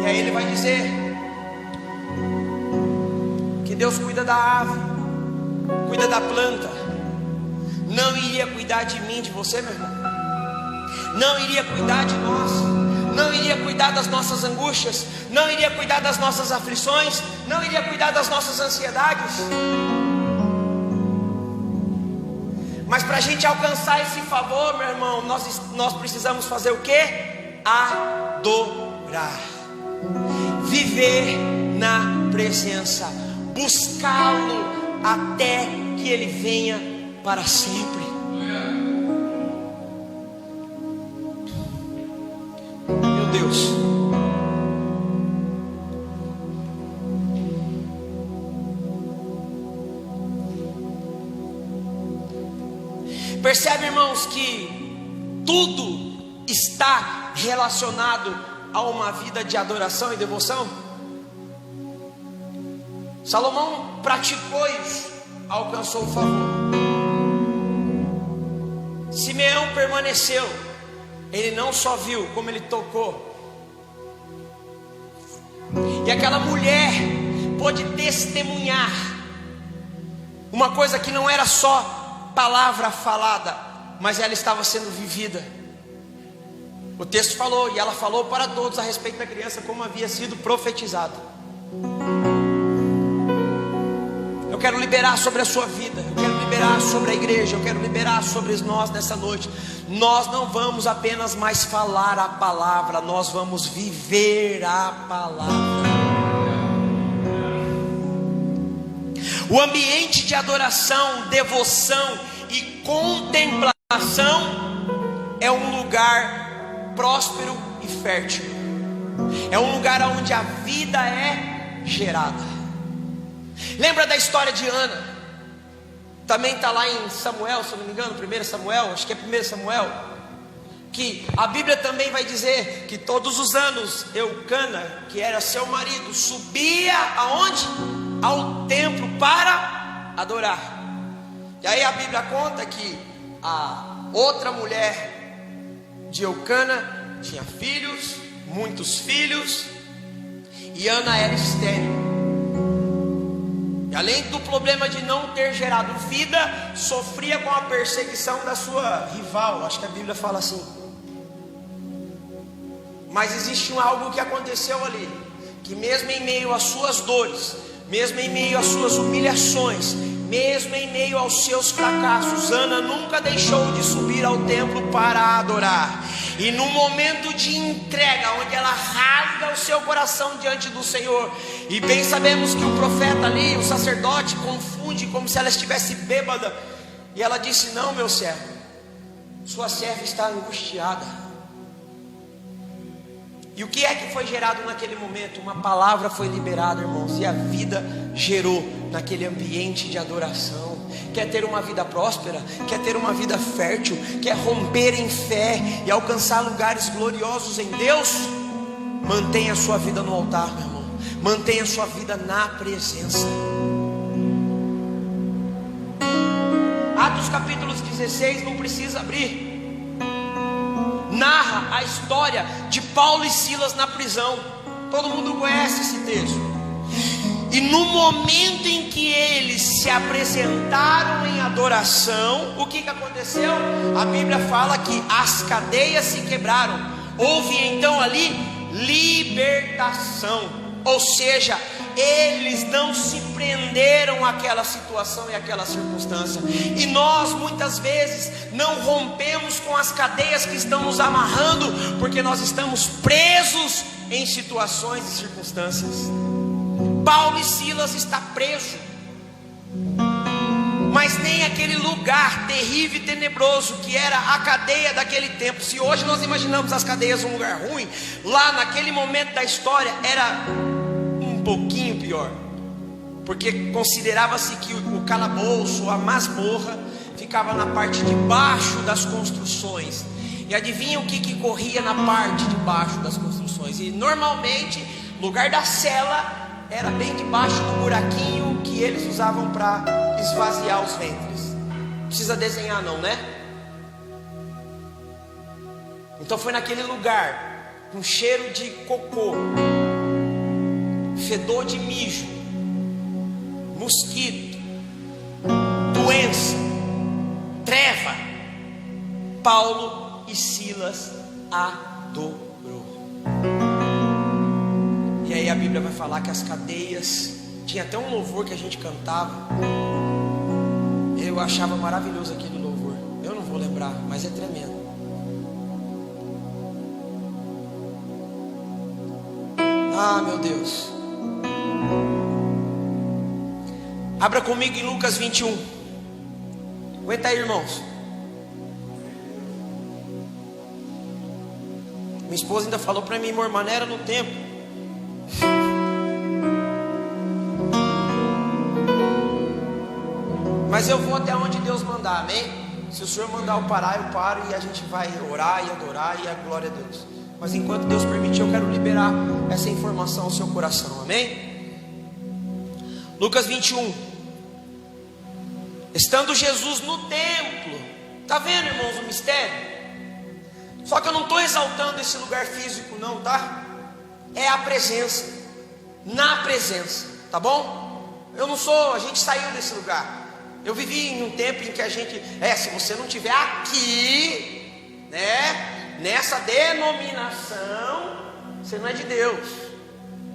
Speaker 1: E aí ele vai dizer que Deus cuida da árvore, cuida da planta. Não iria cuidar de mim, de você, meu irmão? Não iria cuidar de nós? Não iria cuidar das nossas angústias? Não iria cuidar das nossas aflições? Não iria cuidar das nossas ansiedades? Mas para a gente alcançar esse favor, meu irmão, nós precisamos fazer o quê? Adorar. Viver na presença, buscá-lo até que Ele venha para sempre. Deus. Percebe, irmãos, que tudo está relacionado a uma vida de adoração e devoção? Salomão praticou isso, alcançou o favor. Simeão permaneceu, ele não só viu, como ele tocou. E aquela mulher pôde testemunhar uma coisa que não era só palavra falada, mas ela estava sendo vivida. O texto falou, e ela falou para todos a respeito da criança, como havia sido profetizado. Eu quero liberar sobre a sua vida, eu quero liberar sobre a igreja, eu quero liberar sobre nós nessa noite. Nós não vamos apenas mais falar a palavra, nós vamos viver a palavra. O ambiente de adoração, devoção e contemplação é um lugar próspero e fértil. É um lugar onde a vida é gerada. Lembra da história de Ana? Também está lá em Samuel, se eu não me engano, 1 Samuel, acho que é 1 Samuel. Que a Bíblia também vai dizer que todos os anos Eucana, que era seu marido, subia aonde? Ao templo para adorar. E aí a Bíblia conta que a outra mulher de Eucana tinha filhos, muitos filhos, e Ana era estéril. E além do problema de não ter gerado vida, sofria com a perseguição da sua rival, acho que a Bíblia fala assim. Mas existe algo que aconteceu ali, que mesmo em meio às suas dores, mesmo em meio às suas humilhações, mesmo em meio aos seus fracassos, Ana nunca deixou de subir ao templo para adorar. E no momento de entrega, onde ela rasga o seu coração diante do Senhor, e bem sabemos que o profeta ali, o sacerdote, confunde como se ela estivesse bêbada, e ela disse: não, meu servo, sua serva está angustiada. E o que é que foi gerado naquele momento? Uma palavra foi liberada, irmãos, e a vida gerou naquele ambiente de adoração. Quer ter uma vida próspera? Quer ter uma vida fértil? Quer romper em fé e alcançar lugares gloriosos em Deus? Mantenha a sua vida no altar, meu irmão. Mantenha a sua vida na presença. Atos capítulo 16, não precisa abrir. Narra a história de Paulo e Silas na prisão. Todo mundo conhece esse texto. E no momento em que eles se apresentaram em adoração, o que aconteceu? A Bíblia fala que as cadeias se quebraram. Houve então ali libertação. Ou seja, eles não se prenderam àquela situação e àquela circunstância. E nós muitas vezes não rompemos com as cadeias que estão nos amarrando, porque nós estamos presos em situações e circunstâncias. Paulo e Silas está preso, mas nem aquele lugar terrível e tenebroso que era a cadeia daquele tempo. Se hoje nós imaginamos as cadeias um lugar ruim, lá naquele momento da história era um pouquinho pior, porque considerava-se que o calabouço, a masmorra, ficava na parte de baixo das construções. E adivinha o que corria na parte de baixo das construções? E normalmente, o lugar da cela era bem debaixo do buraquinho que eles usavam para esvaziar os ventres. Não precisa desenhar não, né? Então foi naquele lugar, com cheiro de cocô, fedor de mijo, mosquito, doença, treva, Paulo e Silas adorou. E aí a Bíblia vai falar que as cadeias, tinha até um louvor que a gente cantava, eu achava maravilhoso aquele louvor, eu não vou lembrar, mas é tremendo. Ah, meu Deus. Abra comigo em Lucas 21. Aguenta aí, irmãos. Minha esposa ainda falou para mim, amor, maneira no tempo. Mas eu vou até onde Deus mandar, amém? Se o Senhor mandar eu parar, eu paro e a gente vai orar e adorar e a glória a Deus. Mas enquanto Deus permitir, eu quero liberar essa informação ao seu coração, amém? Lucas 21. Estando Jesus no templo, tá vendo, irmãos, o mistério? Só que eu não estou exaltando esse lugar físico não, tá? É a presença, na presença, tá bom? Eu não sou, a gente saiu desse lugar. Eu vivi em um tempo em que a gente, se você não estiver aqui, né, nessa denominação, você não é de Deus.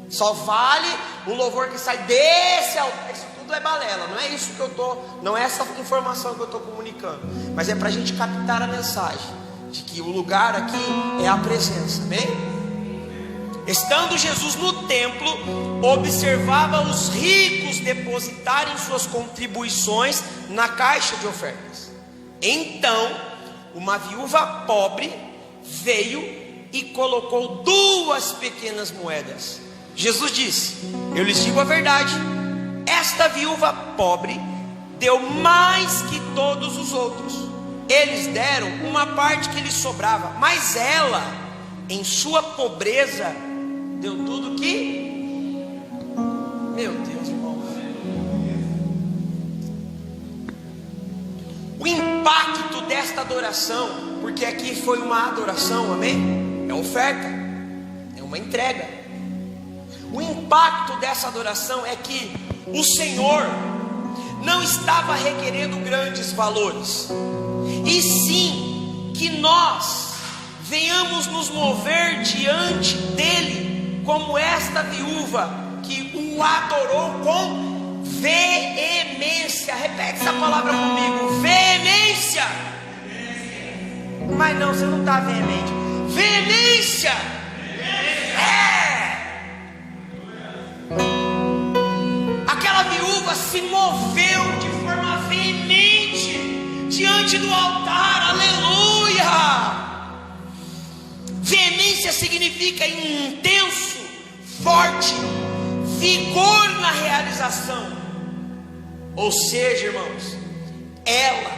Speaker 1: Só vale o louvor que sai desse altar. Isso tudo é balela, não é isso que eu tô, não é essa informação que eu estou comunicando, mas é para a gente captar a mensagem de que o lugar aqui é a presença, amém? Estando Jesus no templo, observava os ricos depositarem suas contribuições na caixa de ofertas. Então, uma viúva pobre veio e colocou 2 pequenas moedas. Jesus disse: eu lhes digo a verdade, esta viúva pobre deu mais que todos os outros. Eles deram uma parte que lhes sobrava, mas ela, em sua pobreza, deu tudo que... Meu Deus, irmão. O impacto desta adoração, porque aqui foi uma adoração, amém? É oferta, é uma entrega. O impacto dessa adoração é que o Senhor não estava requerendo grandes valores, e sim que nós venhamos nos mover diante dele como esta viúva que o adorou com veemência. Repete essa palavra comigo: veemência. Mas não, você não está veemente. Veemência. Aquela viúva se moveu de forma veemente diante do altar. Aleluia. Veemência significa intenso, forte, vigor na realização. Ou seja, irmãos, ela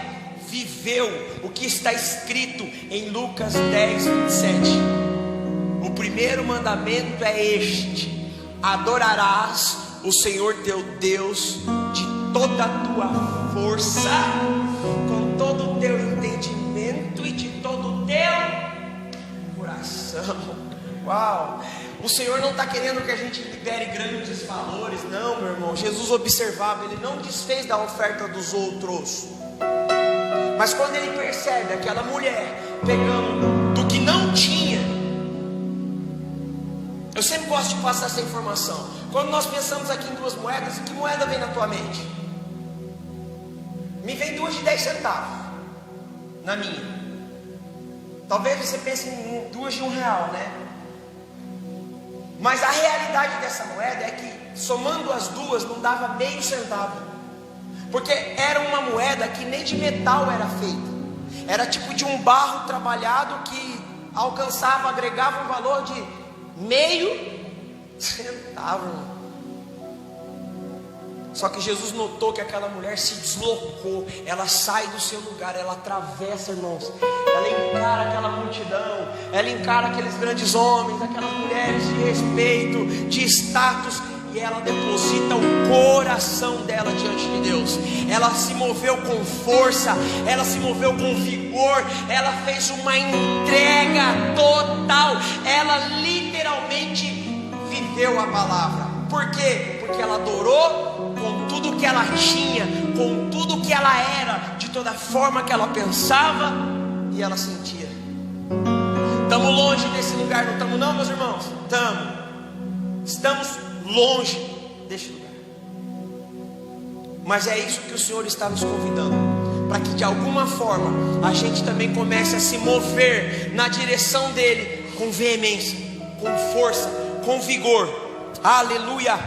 Speaker 1: viveu o que está escrito em Lucas 10, 27. O primeiro mandamento é este: adorarás o Senhor teu Deus de toda a tua força, com todo o teu entendimento e de todo o teu coração. Uau! O Senhor não está querendo que a gente libere grandes valores, não, meu irmão. Jesus observava, ele não desfez da oferta dos outros. Mas quando ele percebe aquela mulher pegando do que não tinha, eu sempre gosto de passar essa informação. Quando nós pensamos aqui em 2 moedas, que moeda vem na tua mente? Me vem 2 de 10 centavos na minha. Talvez você pense em 2 de R$1, né? Mas a realidade dessa moeda é que, somando as duas, não dava meio centavo. Porque era uma moeda que nem de metal era feita. Era tipo de um barro trabalhado que alcançava, agregava um valor de meio centavo. Só que Jesus notou que aquela mulher se deslocou. Ela sai do seu lugar, ela atravessa, irmãos. Ela encara aquela multidão, ela encara aqueles grandes homens, aquelas mulheres de respeito, de status, e ela deposita o coração dela diante de Deus. Ela se moveu com força, ela se moveu com vigor, ela fez uma entrega total. Ela literalmente viveu a palavra. Por quê? Porque ela adorou com tudo que ela tinha, com tudo que ela era, de toda forma que ela pensava e ela sentia. Estamos longe desse lugar, não estamos não, meus irmãos? Estamos longe desse lugar. Mas é isso que o Senhor está nos convidando, para que de alguma forma a gente também comece a se mover na direção dele com veemência, com força, com vigor. Aleluia.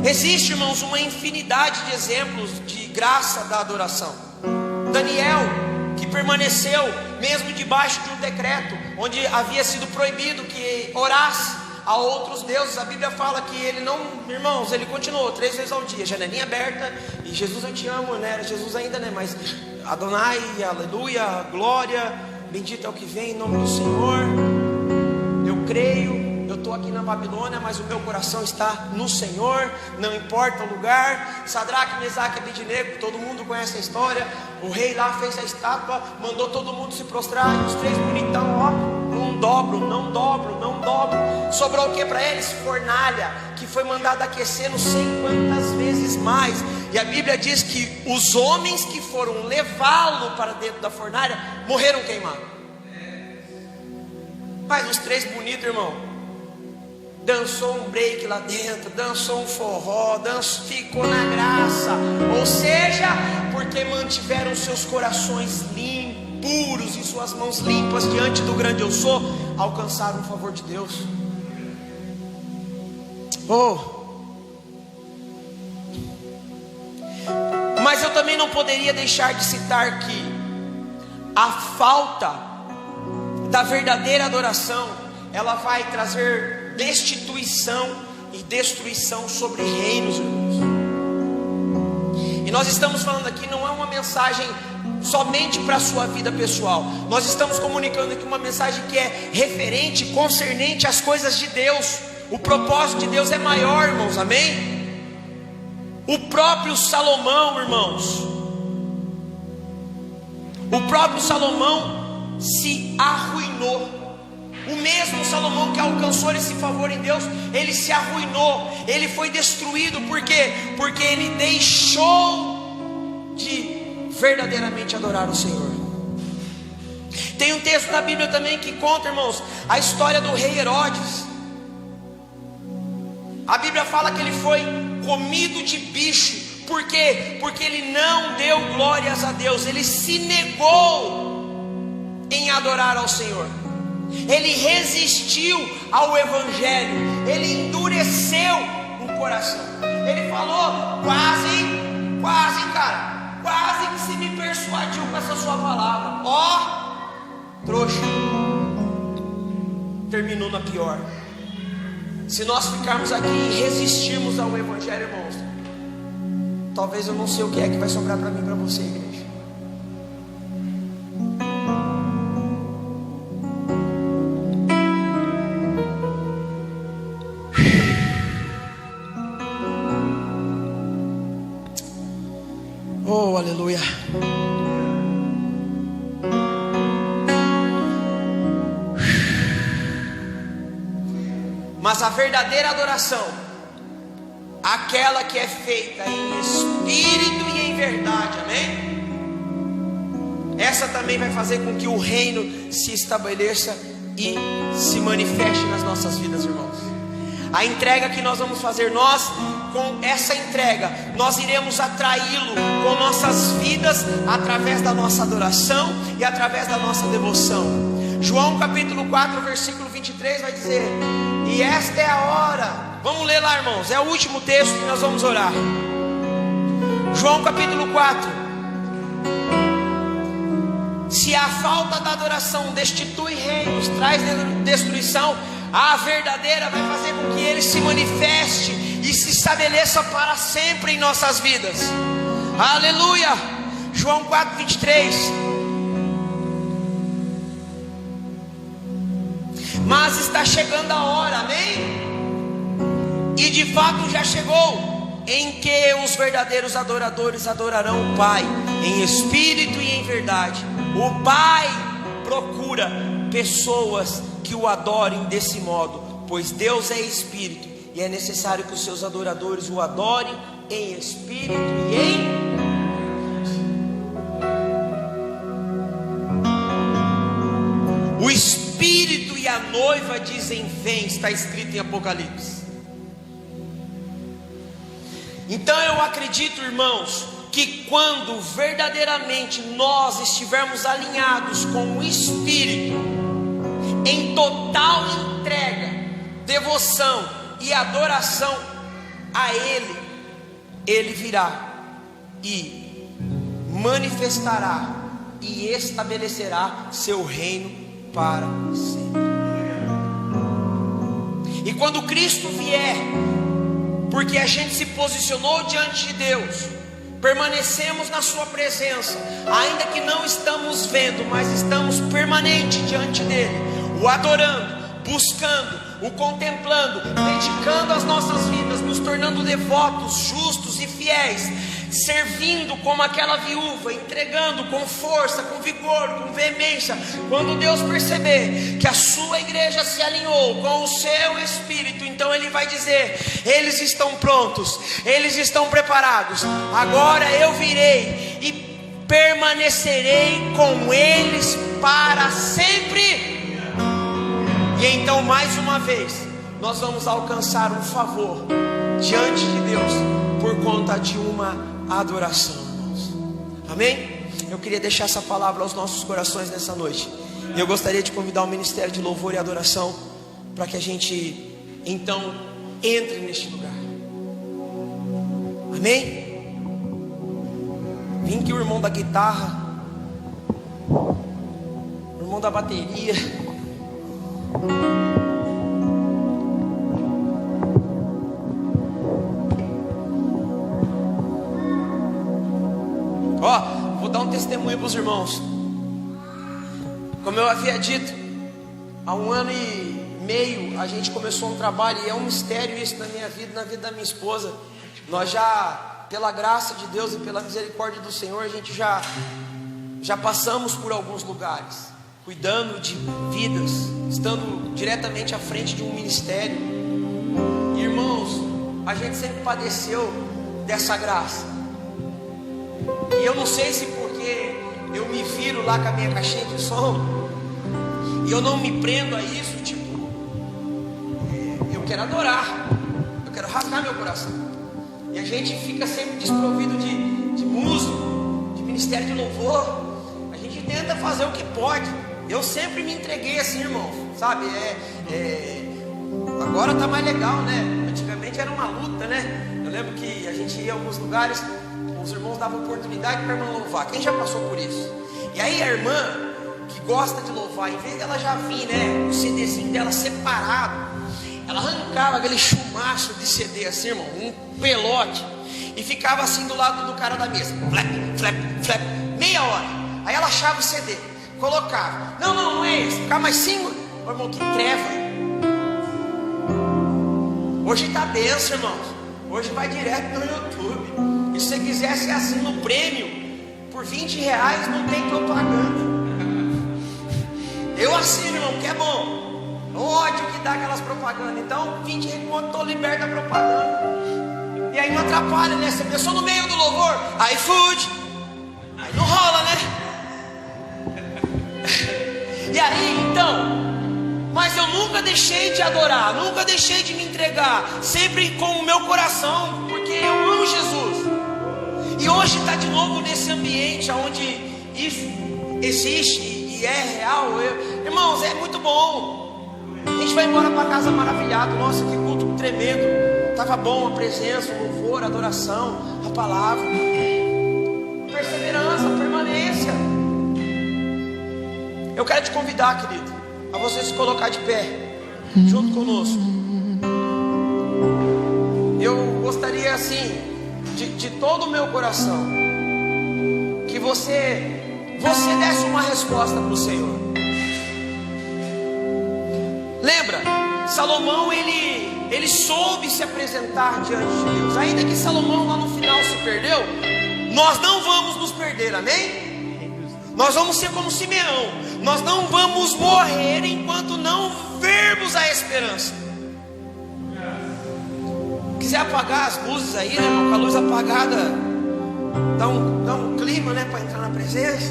Speaker 1: Existe, irmãos, uma infinidade de exemplos de graça da adoração. Daniel, que permaneceu mesmo debaixo de um decreto, onde havia sido proibido que orasse a outros deuses. A Bíblia fala que ele não, irmãos, ele continuou 3 vezes ao dia, janelinha aberta, e Jesus eu te amo, né? Era Jesus ainda, né? Mas Adonai, aleluia, glória, bendito é o que vem em nome do Senhor. Eu creio, eu estou aqui na Babilônia, mas o meu coração está no Senhor, não importa o lugar. Sadraque, Mesaque e Abednego, todo mundo conhece a história. O rei lá fez a estátua, mandou todo mundo se prostrar, e os 3 bonitão, ó, não dobro, não dobro, não dobro. Sobrou o que para eles? Fornalha, que foi mandada aquecer não sei quantas vezes mais. E a Bíblia diz que os homens que foram levá-lo para dentro da fornalha morreram queimados. Mas os 3 bonitos, irmão, dançou um break lá dentro, dançou um forró, ficou na graça. Ou seja, porque mantiveram seus corações limpos, puros, e suas mãos limpas diante do grande eu sou, alcançaram o favor de Deus. Mas eu também não poderia deixar de citar que a falta da verdadeira adoração, ela vai trazer destituição e destruição sobre reinos, irmãos. E nós estamos falando aqui, não é uma mensagem somente para a sua vida pessoal. Nós estamos comunicando aqui uma mensagem que é referente, concernente às coisas de Deus. O propósito de Deus é maior, irmãos, amém? O próprio Salomão, irmãos, o próprio Salomão se arruinou. O mesmo Salomão que alcançou esse favor em Deus, ele se arruinou, ele foi destruído. Por quê? Porque ele deixou de verdadeiramente adorar o Senhor. Tem um texto na Bíblia também que conta, irmãos, a história do rei Herodes. A Bíblia fala que ele foi comido de bicho. Por quê? Porque ele não deu glórias a Deus, ele se negou em adorar ao Senhor. Ele resistiu ao Evangelho, ele endureceu o coração. Ele falou, quase, cara, quase que se me persuadiu com essa sua palavra. Ó, trouxa, terminou na pior. Se nós ficarmos aqui e resistirmos ao Evangelho, irmãos, talvez eu não sei o que é que vai sobrar para mim e para você, igreja. Oh, aleluia. Mas a verdadeira adoração, aquela que é feita em espírito e em verdade, amém? Essa também vai fazer com que o reino se estabeleça e se manifeste nas nossas vidas, irmãos. A entrega que nós vamos fazer, nós, com essa entrega, nós iremos atraí-lo com nossas vidas, através da nossa adoração e através da nossa devoção. João capítulo 4, versículo 23 vai dizer: e esta é a hora. Vamos ler lá, irmãos, é o último texto que nós vamos orar. João capítulo 4. Se a falta da adoração destitui reinos, traz destruição, a verdadeira vai fazer com que ele se manifeste e se estabeleça para sempre em nossas vidas. Aleluia. João 4, 23. Mas está chegando a hora, amém? E de fato já chegou, em que os verdadeiros adoradores adorarão o Pai em espírito e em verdade. O Pai procura pessoas que o adorem desse modo, pois Deus é espírito, e é necessário que os seus adoradores o adorem em espírito e em... O espírito e a noiva dizem vem, está escrito em Apocalipse. Então eu acredito, irmãos, que quando verdadeiramente nós estivermos alinhados com o Espírito, em total entrega, devoção e adoração a Ele, Ele virá e manifestará e estabelecerá seu reino para sempre. E quando Cristo vier, porque a gente se posicionou diante de Deus, permanecemos na sua presença, ainda que não estamos vendo, mas estamos permanentes diante dele, o adorando, buscando, o contemplando, dedicando as nossas vidas, nos tornando devotos, justos e fiéis, servindo como aquela viúva, entregando com força, com vigor, com veemência. Quando Deus perceber que a sua igreja se alinhou com o seu espírito, então Ele vai dizer: eles estão prontos, eles estão preparados, agora eu virei e permanecerei com eles para sempre. E então mais uma vez nós vamos alcançar um favor diante de Deus por conta de uma adoração, irmãos. Amém? Eu queria deixar essa palavra aos nossos corações nessa noite. E eu gostaria de convidar o Ministério de Louvor e Adoração para que a gente então entre neste lugar. Amém? Vem aqui o irmão da guitarra, o irmão da bateria. Vou dar um testemunho para os irmãos. Como eu havia dito, há 1 ano e meio a gente começou um trabalho, e é um mistério isso na minha vida, na vida da minha esposa. Nós já, pela graça de Deus e pela misericórdia do Senhor, a gente já passamos por alguns lugares, cuidando de vidas, estando diretamente à frente de um ministério. Irmãos, a gente sempre padeceu dessa graça. E eu não sei se porque eu me viro lá com a minha caixinha de som, e eu não me prendo a isso, tipo, eu quero adorar, eu quero rasgar meu coração. E a gente fica sempre desprovido de músico, de ministério de louvor. A gente tenta fazer o que pode. Eu sempre me entreguei assim, irmão, sabe? Agora tá mais legal, né? Antigamente era uma luta, né? Eu lembro que a gente ia em alguns lugares, os irmãos davam oportunidade para a irmã louvar. Quem já passou por isso? E aí a irmã que gosta de louvar, em vez dela já vir, né, o CDzinho dela separado, ela arrancava aquele chumaço de CD assim, irmão, um pelote, e ficava assim do lado do cara da mesa, flap, flap, flap, meia hora. Aí ela achava o CD, colocava, não é esse, ficava mais 5. Ô, irmão, que treva. Hoje tá benção, irmãos. Hoje vai direto no YouTube. E se você quiser, você assina o prêmio por R$20, não tem propaganda. Eu assino, irmão, que é bom. O ódio que dá aquelas propagandas. Então, 20 reconto, estou liberto da propaganda. E aí não atrapalha, né? Você pensou no meio do louvor, iFood. Aí não rola, né? E aí, então, mas eu nunca deixei de adorar, nunca deixei de me entregar, sempre com o meu coração, porque eu amo Jesus. E hoje está de novo nesse ambiente onde isso existe e é real. Irmãos, é muito bom. A gente vai embora para casa maravilhado. Nossa, que culto tremendo. Estava bom a presença, o louvor, a adoração, a palavra, perseverança, permanência. Eu quero te convidar, querido, a você se colocar de pé junto conosco. Eu gostaria assim, de todo o meu coração, que você desse uma resposta para o Senhor. Lembra, Salomão ele soube se apresentar diante de Deus. Ainda que Salomão lá no final se perdeu, nós não vamos nos perder, amém? Nós vamos ser como Simeão. Nós não vamos morrer enquanto não vermos a esperança. Quiser apagar as luzes aí, né, com a luz apagada, dá um clima, né, para entrar na presença.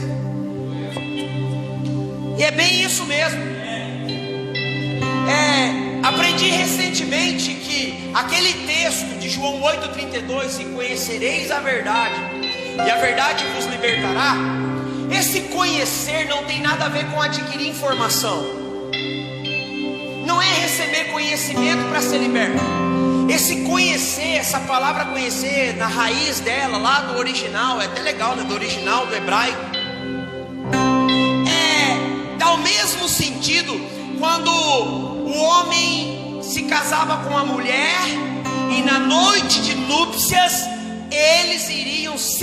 Speaker 1: E é bem isso mesmo. Aprendi recentemente que aquele texto de João 8,32, e conhecereis a verdade, e a verdade vos libertará. Esse conhecer não tem nada a ver com adquirir informação. Não é receber conhecimento para ser liberto. Esse conhecer, essa palavra conhecer, na raiz dela, lá do original, é até legal, né? Do original, do hebraico, mesmo sentido quando o homem se casava com a mulher e na noite de núpcias eles iriam se